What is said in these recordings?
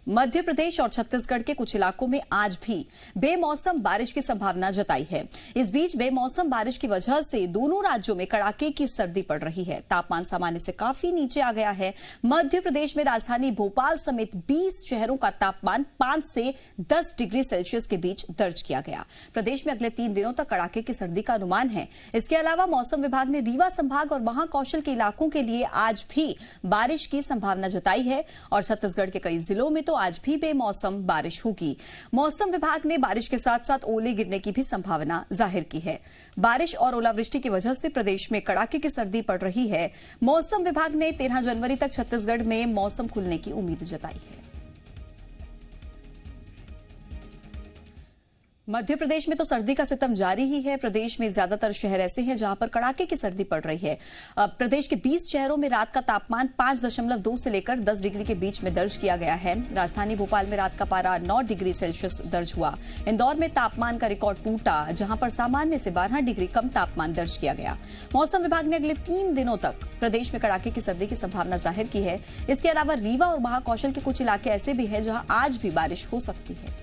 मध्य प्रदेश और छत्तीसगढ़ के कुछ इलाकों में आज भी बेमौसम बारिश की संभावना जताई है। इस बीच बेमौसम बारिश की वजह से दोनों राज्यों में कड़ाके की सर्दी पड़ रही है। तापमान सामान्य से काफी नीचे आ गया है। मध्य प्रदेश में राजधानी भोपाल समेत 20 शहरों का तापमान 5 से 10 डिग्री सेल्सियस के बीच दर्ज किया गया। प्रदेश में अगले 3 दिनों तक कड़ाके की सर्दी का अनुमान है। इसके अलावा मौसम विभाग ने रीवा संभाग और महाकौशल के इलाकों के लिए आज भी बारिश की संभावना जताई है और छत्तीसगढ़ के कई जिलों में तो आज भी बेमौसम बारिश होगी। मौसम विभाग ने बारिश के साथ साथ ओले गिरने की भी संभावना जाहिर की है। बारिश और ओलावृष्टि की वजह से प्रदेश में कड़ाके की सर्दी पड़ रही है। मौसम विभाग ने 13 जनवरी तक छत्तीसगढ़ में मौसम खुलने की उम्मीद जताई है। मध्य प्रदेश में तो सर्दी का सितम जारी ही है। प्रदेश में ज्यादातर शहर ऐसे हैं जहां पर कड़ाके की सर्दी पड़ रही है। प्रदेश के 20 शहरों में रात का तापमान 5.2 से लेकर 10 डिग्री के बीच में दर्ज किया गया है। राजधानी भोपाल में रात का पारा 9 डिग्री सेल्सियस दर्ज हुआ। इंदौर में तापमान का रिकॉर्ड टूटा, जहां पर सामान्य से 12 डिग्री कम तापमान दर्ज किया गया। मौसम विभाग ने अगले 3 दिनों तक प्रदेश में कड़ाके की सर्दी की संभावना जाहिर की है। इसके अलावा रीवा और महाकौशल के कुछ इलाके ऐसे भी हैं जहां आज भी बारिश हो सकती है।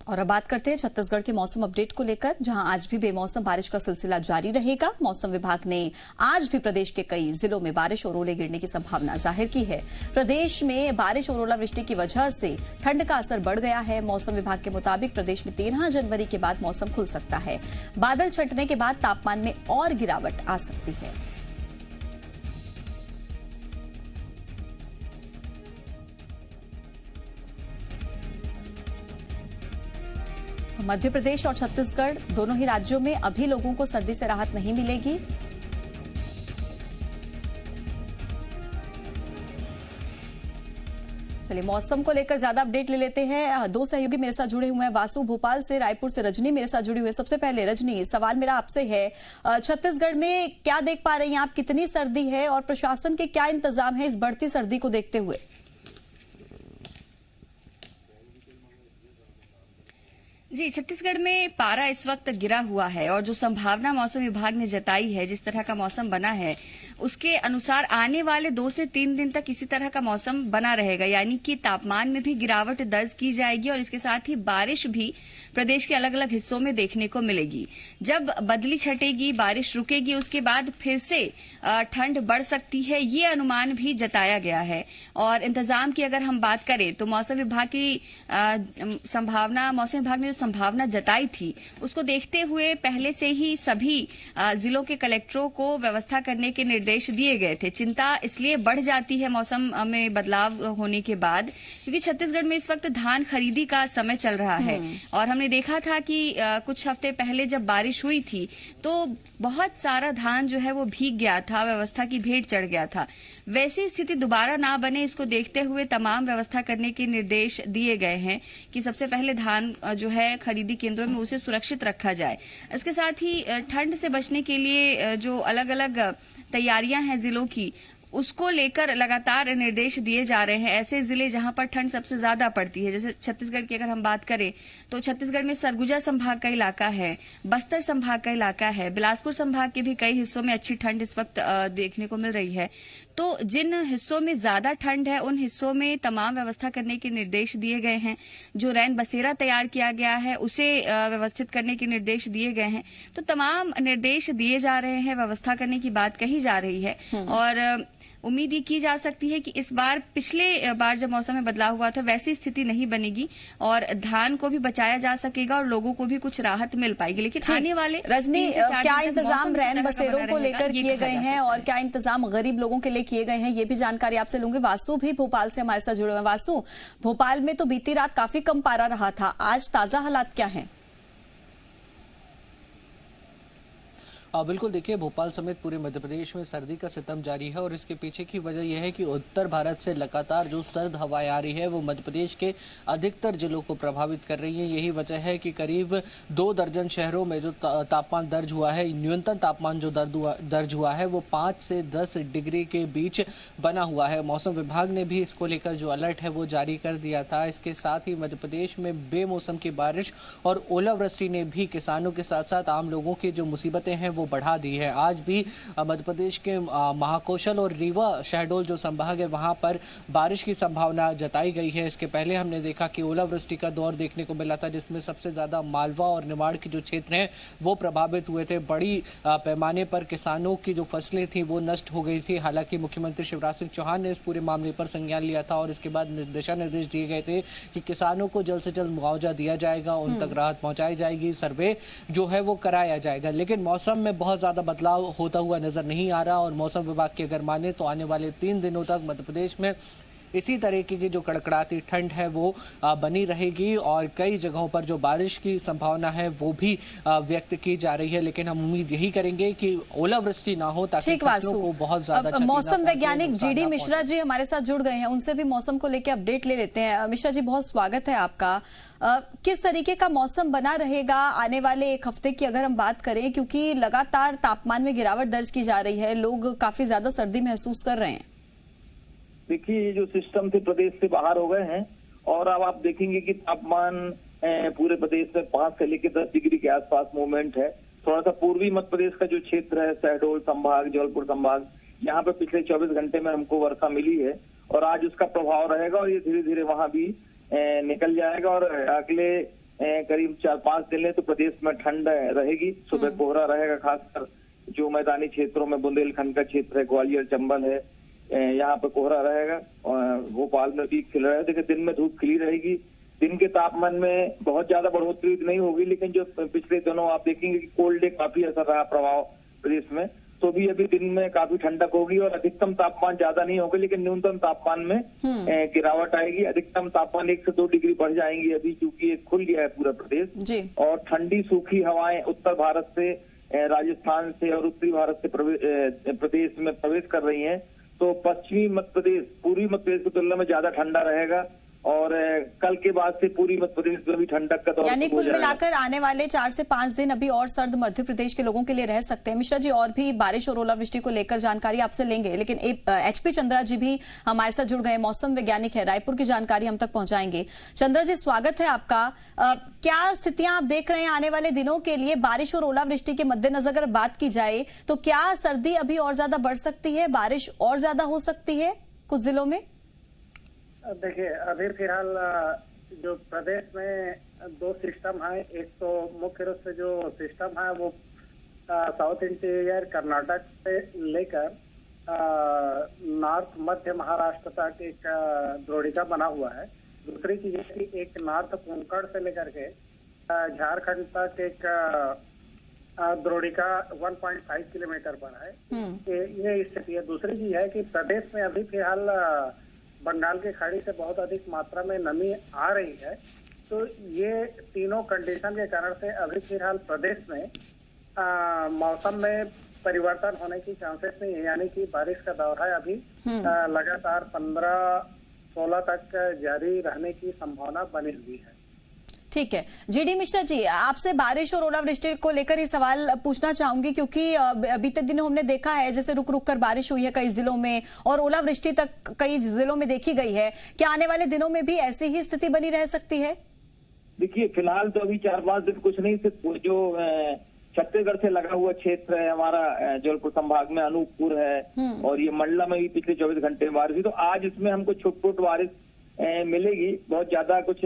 और अब बात करते हैं छत्तीसगढ़ के मौसम अपडेट को लेकर, जहां आज भी बेमौसम बारिश का सिलसिला जारी रहेगा। मौसम विभाग ने आज भी प्रदेश के कई जिलों में बारिश और ओले गिरने की संभावना जाहिर की है। प्रदेश में बारिश और ओलावृष्टि की वजह से ठंड का असर बढ़ गया है। मौसम विभाग के मुताबिक प्रदेश में 13 जनवरी के बाद मौसम खुल सकता है। बादल छंटने के बाद तापमान में और गिरावट आ सकती है। मध्य प्रदेश और छत्तीसगढ़ दोनों ही राज्यों में अभी लोगों को सर्दी से राहत नहीं मिलेगी। चलिए मौसम को लेकर ज्यादा अपडेट ले लेते हैं। 2 सहयोगी मेरे साथ जुड़े हुए हैं, वासु भोपाल से, रायपुर से रजनी मेरे साथ जुड़ी हुई है। सबसे पहले रजनी, सवाल मेरा आपसे है, छत्तीसगढ़ में क्या देख पा रही हैं आप, कितनी सर्दी है और प्रशासन के क्या इंतजाम है इस बढ़ती सर्दी को देखते हुए? जी, छत्तीसगढ़ में पारा इस वक्त गिरा हुआ है और जो संभावना मौसम विभाग ने जताई है, जिस तरह का मौसम बना है, उसके अनुसार आने वाले 2 से 3 दिन तक इसी तरह का मौसम बना रहेगा। यानी कि तापमान में भी गिरावट दर्ज की जाएगी और इसके साथ ही बारिश भी प्रदेश के अलग अलग हिस्सों में देखने को मिलेगी। जब बदली छटेगी, बारिश रुकेगी, उसके बाद फिर से ठंड बढ़ सकती है, ये अनुमान भी जताया गया है। और इंतजाम की अगर हम बात करें तो मौसम विभाग की मौसम विभाग ने संभावना जताई थी, उसको देखते हुए पहले से ही सभी जिलों के कलेक्टरों को व्यवस्था करने के निर्देश दिए गए थे। चिंता इसलिए बढ़ जाती है मौसम में बदलाव होने के बाद, क्योंकि छत्तीसगढ़ में इस वक्त धान खरीदी का समय चल रहा है और हमने देखा था कि कुछ हफ्ते पहले जब बारिश हुई थी तो बहुत सारा धान जो है वो भीग गया था, व्यवस्था की भेंट चढ़ गया था। वैसी स्थिति दोबारा ना बने, इसको देखते हुए तमाम व्यवस्था करने के निर्देश दिए गए हैं कि सबसे पहले धान जो है खरीदी केंद्रों में उसे सुरक्षित रखा जाए। इसके साथ ही ठंड से बचने के लिए जो अलग अलग तैयारियां हैं जिलों की, उसको लेकर लगातार निर्देश दिए जा रहे हैं। ऐसे जिले जहां पर ठंड सबसे ज्यादा पड़ती है, जैसे छत्तीसगढ़ की अगर हम बात करें तो छत्तीसगढ़ में सरगुजा संभाग का इलाका है, बस्तर संभाग का इलाका है, बिलासपुर संभाग के भी कई हिस्सों में अच्छी ठंड इस वक्त देखने को मिल रही है। तो जिन हिस्सों में ज्यादा ठंड है उन हिस्सों में तमाम व्यवस्था करने के निर्देश दिए गए हैं। जो रैन बसेरा तैयार किया गया है उसे व्यवस्थित करने के निर्देश दिए गए हैं। तो तमाम निर्देश दिए जा रहे हैं, व्यवस्था करने की बात कही जा रही है और उम्मीद ये की जा सकती है कि इस बार पिछले बार जब मौसम में बदलाव हुआ था वैसी स्थिति नहीं बनेगी और धान को भी बचाया जा सकेगा और लोगों को भी कुछ राहत मिल पाएगी। लेकिन आने वाले रजनी, क्या इंतजाम रैन बसेरों को लेकर किए गए हैं और क्या इंतजाम गरीब लोगों के लिए किए गए हैं, ये भी जानकारी आपसे लूंगी। वासु भी भोपाल से हमारे साथ जुड़े हुए हैं। वासु, भोपाल में तो बीती रात काफी कम पारा रहा था, आज ताजा हालात क्या है? बिल्कुल, देखिए भोपाल समेत पूरे मध्य प्रदेश में सर्दी का सितम जारी है और इसके पीछे की वजह यह है कि उत्तर भारत से लगातार जो सर्द हवाएं आ रही है वो मध्य प्रदेश के अधिकतर जिलों को प्रभावित कर रही है। यही वजह है कि करीब 2 दर्जन शहरों में जो तापमान दर्ज हुआ है, न्यूनतम तापमान जो दर्ज हुआ है वो 5 से 10 डिग्री के बीच बना हुआ है। मौसम विभाग ने भी इसको लेकर जो अलर्ट है वो जारी कर दिया था। इसके साथ ही मध्य प्रदेश में बेमौसम की बारिश और ओलावृष्टि ने भी किसानों के साथ साथ आम लोगों की जो मुसीबतें हैं वो बढ़ा दी है। आज भी मध्य प्रदेश के महाकौशल और रीवा शहडोल जो संभाग है वहां पर बारिश की संभावना जताई गई है। इसके पहले हमने देखा कि ओलावृष्टि का दौर देखने को मिला था जिसमें सबसे ज्यादा मालवा और निमाड़ के जो क्षेत्र हैं वो प्रभावित हुए थे। बड़ी पैमाने पर किसानों की जो फसलें थी वो नष्ट हो गई थी। हालांकि मुख्यमंत्री शिवराज सिंह चौहान ने इस पूरे मामले पर संज्ञान लिया था और इसके बाद दिशा निर्देश दिए गए थे कि किसानों को जल्द से जल्द मुआवजा दिया जाएगा, उन तक राहत पहुंचाई जाएगी, सर्वे जो है वो कराया जाएगा। लेकिन मौसम में बहुत ज्यादा बदलाव होता हुआ नजर नहीं आ रहा और मौसम विभाग की अगर माने तो आने वाले 3 दिनों तक मध्य प्रदेश में इसी तरीके की जो कड़कड़ाती ठंड है वो बनी रहेगी और कई जगहों पर जो बारिश की संभावना है वो भी व्यक्त की जा रही है। लेकिन हम उम्मीद यही करेंगे कि ओलावृष्टि ना हो ताकि फसलों को बहुत ज्यादा मौसम वैज्ञानिक जीडी मिश्रा जी हमारे साथ जुड़ गए हैं, उनसे भी मौसम को लेकर अपडेट ले लेते हैं। मिश्रा जी, बहुत स्वागत है आपका। किस तरीके का मौसम बना रहेगा आने वाले एक हफ्ते की अगर हम बात करें, क्योंकि लगातार तापमान में गिरावट दर्ज की जा रही है, लोग काफी ज्यादा सर्दी महसूस कर रहे हैं। देखिए, ये जो सिस्टम थे प्रदेश से बाहर हो गए हैं और अब आप देखेंगे कि तापमान पूरे प्रदेश में 5 से लेकर 10 डिग्री के आसपास मूवमेंट है। थोड़ा सा पूर्वी मध्य प्रदेश का जो क्षेत्र है, शहडोल संभाग, जबलपुर संभाग, यहाँ पे पिछले 24 घंटे में हमको वर्षा मिली है और आज उसका प्रभाव रहेगा और ये धीरे धीरे वहां भी निकल जाएगा और अगले करीब 4-5 दिन में तो प्रदेश में ठंड रहेगी। सुबह कोहरा रहेगा, खासकर जो मैदानी क्षेत्रों में बुंदेलखंड का क्षेत्र है, ग्वालियर, चंबल है, यहाँ पे कोहरा रहेगा और भोपाल में भी खिल रहा है। देखिए, दिन में धूप खिली रहेगी। दिन के तापमान में बहुत ज्यादा बढ़ोतरी नहीं होगी, लेकिन जो पिछले दिनों आप देखेंगे कि कोल्ड डे काफी असर रहा प्रभाव प्रदेश में, तो भी अभी दिन में काफी ठंडक होगी और अधिकतम तापमान ज्यादा नहीं होगा लेकिन न्यूनतम तापमान में गिरावट आएगी। अधिकतम तापमान 1 से 2 डिग्री बढ़ जाएंगी अभी, क्योंकि ये खुल गया है पूरा प्रदेश और ठंडी सूखी हवाएं उत्तर भारत से, राजस्थान से और उत्तरी भारत से प्रदेश में प्रवेश कर रही है। तो पश्चिमी मध्य प्रदेश पूर्वी मध्य प्रदेश की तुलना में ज्यादा ठंडा रहेगा और कल के बाद से पूरी मध्य प्रदेश में भी ठंडक का दौर, यानी कुल मिलाकर आने वाले 4 से 5 दिन अभी और सर्द मध्य प्रदेश के लोगों के लिए रह सकते हैं। मिश्रा जी, और भी बारिश और ओलावृष्टि को लेकर जानकारी आपसे लेंगे, लेकिन HP चंद्रा जी भी हमारे साथ जुड़ गए, मौसम वैज्ञानिक है, रायपुर की जानकारी हम तक पहुंचाएंगे। चंद्रा जी, स्वागत है आपका। क्या स्थितियां आप देख रहे हैं आने वाले दिनों के लिए बारिश और ओलावृष्टि के मद्देनजर अगर बात की जाए तो क्या सर्दी अभी और ज्यादा बढ़ सकती है, बारिश और ज्यादा हो सकती है कुछ जिलों में? देखिए, अभी फिलहाल जो प्रदेश में 2 सिस्टम है। एक तो मुख्य रूप से जो सिस्टम है वो साउथ इंटीरियर कर्नाटक से लेकर नॉर्थ मध्य महाराष्ट्र तक एक द्रोणिका बना हुआ है। दूसरी चीज है कि एक नॉर्थ कोंकण से लेकर के झारखंड तक एक द्रोणिका 1.5 किलोमीटर पर है। ये स्थिति है। दूसरी चीज है कि प्रदेश में अभी फिलहाल बंगाल की खाड़ी से बहुत अधिक मात्रा में नमी आ रही है। तो ये तीनों कंडीशन के कारण से अभी फिलहाल प्रदेश में मौसम में परिवर्तन होने की चांसेस नहीं है, यानी कि बारिश का दौर है अभी लगातार 15-16 तक जारी रहने की संभावना बनी हुई है। ठीक है जीडी मिश्रा जी, आपसे बारिश और ओलावृष्टि को लेकर ही सवाल पूछना चाहूंगी, क्योंकि बीते दिनों हमने देखा है जैसे रुक रुक कर बारिश हुई है कई जिलों में और ओलावृष्टि तक कई जिलों में देखी गई है। क्या आने वाले दिनों में भी ऐसी ही स्थिति बनी रह सकती है? देखिए, फिलहाल तो अभी 4-5 दिन कुछ नहीं, सिर्फ जो छत्तीसगढ़ से लगा हुआ क्षेत्र है हमारा, जबलपुर संभाग में अनूपपुर है और ये मंडला में भी पिछले 24 घंटे में बारिश हुई, तो आज इसमें हमको छुट-पुट बारिश मिलेगी। बहुत ज्यादा कुछ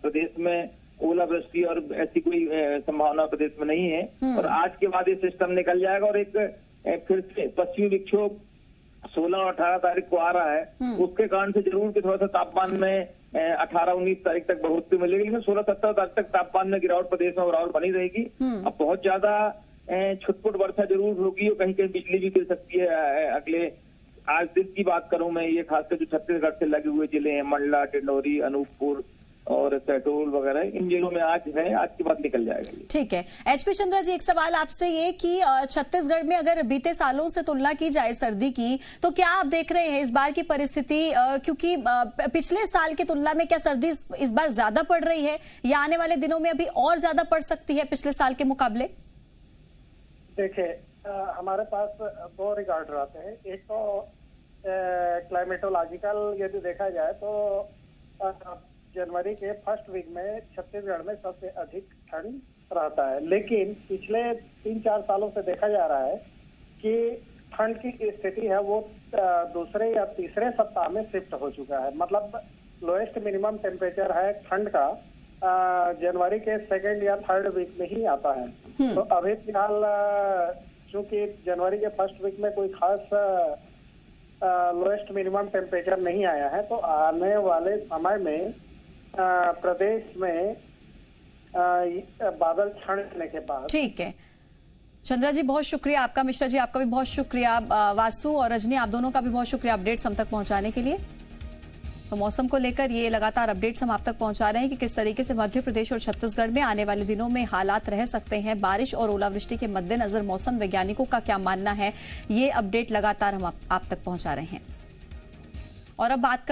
प्रदेश में ओलावृष्टि और ऐसी कोई संभावना प्रदेश में नहीं है और आज के बाद ये सिस्टम निकल जाएगा और एक फिर से पश्चिमी विक्षोभ 16 और 18 तारीख को आ रहा है। उसके कारण से जरूर कि थोड़ा सा तापमान में 18-19 तारीख तक बढ़ोतरी मिलेगी, लेकिन 16-17 तारीख तक तापमान में गिरावट प्रदेश में बराबर बनी रहेगी। अब बहुत ज्यादा छुटपुट वर्षा जरूर होगी और कहीं कहीं बिजली भी गिर सकती है। अगले आज दिन की बात करूं मैं, ये खासकर जो छत्तीसगढ़ से लगे हुए जिले हैं, मंडला, डिंडोरी, अनूपपुर, और शहडोल वगैरह, इन जिलों में आज है, आज के बाद निकल जाएगा ये। ठीक है। एचपी चंद्रा जी, एक सवाल आपसे ये कि छत्तीसगढ़ में अगर बीते सालों से तुलना की जाए सर्दी की, तो क्या आप देख रहे हैं इस बार की परिस्थिति, क्योंकि पिछले साल की तुलना में क्या सर्दी इस बार ज्यादा पड़ रही है या आने वाले दिनों में अभी और ज्यादा पड़ सकती है पिछले साल के मुकाबले? देखिए, हमारे पास दो रिकॉर्ड रहते हैं। एक तो क्लाइमेटोलॉजिकल यदि देखा जाए तो जनवरी के फर्स्ट वीक में छत्तीसगढ़ में सबसे अधिक ठंड रहता है, लेकिन पिछले 3-4 सालों से देखा जा रहा है कि ठंड की स्थिति है वो दूसरे या तीसरे सप्ताह में शिफ्ट हो चुका है। मतलब लोएस्ट मिनिमम टेम्परेचर है ठंड का जनवरी के 2nd या 3rd वीक में ही आता है। तो अभी फिलहाल चूंकि जनवरी के फर्स्ट वीक में कोई खास लोएस्ट मिनिमम टेम्परेचर नहीं आया है, तो आने वाले समय में प्रदेश में बादल छाने के बाद। ठीक है चंद्रा जी, बहुत शुक्रिया आपका। मिश्रा जी, आपका भी बहुत शुक्रिया। वासु और रजनी, आप दोनों का भी बहुत शुक्रिया अपडेट्स हम तक पहुंचाने के लिए। तो मौसम को लेकर ये लगातार अपडेट्स हम आप तक पहुंचा रहे हैं कि किस तरीके से मध्य प्रदेश और छत्तीसगढ़ में आने वाले दिनों में हालात रह सकते हैं। बारिश और ओलावृष्टि के मद्देनजर मौसम वैज्ञानिकों का क्या मानना है, ये अपडेट लगातार हम आप तक पहुंचा रहे हैं। और अब बात